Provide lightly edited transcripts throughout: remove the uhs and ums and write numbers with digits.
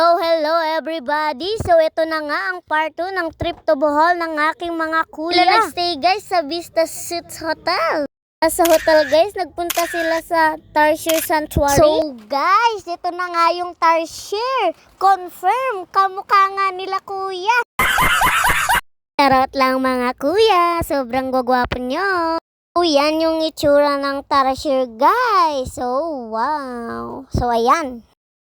Hello everybody! So ito na nga ang part 2 ng trip to Bohol ng aking mga kuya. Nag-stay guys sa Vista Suites Hotel. Sa hotel guys, nagpunta sila sa Tarsier Sanctuary. So guys, ito na nga yung Tarsier. Confirm, kamukha nga nila kuya. Charot lang mga kuya, sobrang gwagwapo nyo. So yan yung itsura ng Tarsier guys. So wow. So ayan.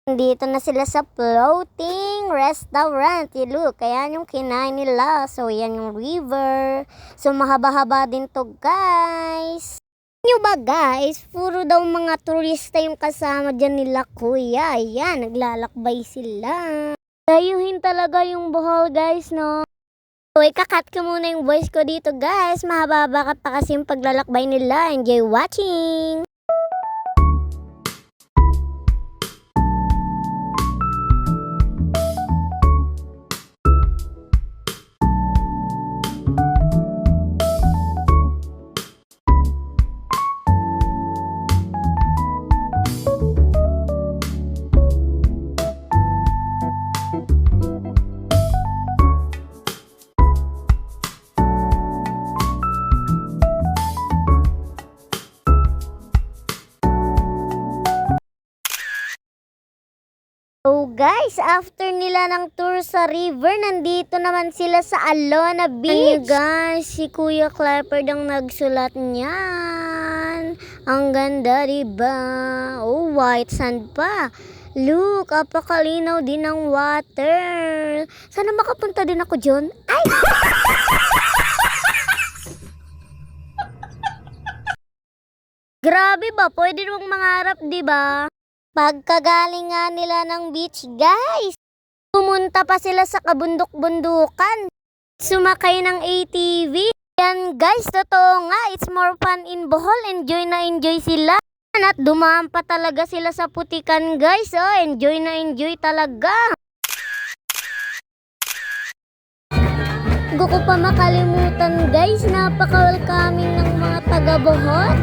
Dito na sila sa floating restaurant. Look, ayan yung kinain nila. So, yan yung river. So, mahaba-haba din to guys. Nyo ba guys? Puro daw mga turista yung kasama dyan nila kuya. Ayan, naglalakbay sila. Dayuhin talaga yung Bohol guys, no? So, ikakat ko muna yung voice ko dito guys. Mahaba-haba pa kasi yung paglalakbay nila. Enjoy watching! So guys, after nila ng tour sa river, nandito naman sila sa Alona Beach. Guys, si Kuya Clifford ang nagsulat niyan. Ang ganda, diba? Oh, white sand pa. Look, apakalinaw din ng water. Sana makapunta din ako dyan. Ay! Grabe ba? Pwede namang mangarap, diba? Pagkagaling nga nila ng beach, guys, pumunta pa sila sa kabundok-bundukan. Sumakay ng ATV. Yan guys, totoo nga, it's more fun in Bohol. Enjoy na enjoy sila. At dumaan pa talaga sila sa putikan guys. Oh, enjoy na enjoy talaga. Hindi ko pa makalimutan guys, napaka-welcoming ng mga taga Bohol.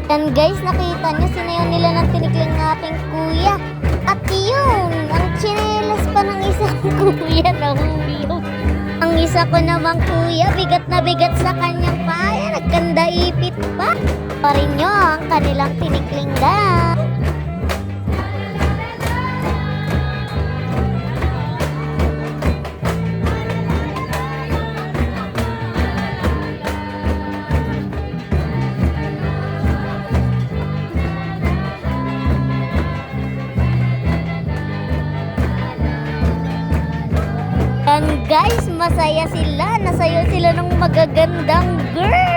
Yan guys, nakita nyo, sinayaw nila ng tinikling ng aking kuya. At yun, ang tsinelas pa ng isang kuya nahulog. Ang isa ko namang kuya, bigat na bigat sa kanyang paya, nagkanda ipit pa. Pa rin nyo ang kanilang tinikling na. And guys, masaya sila. Nasayaw sila ng magagandang girl.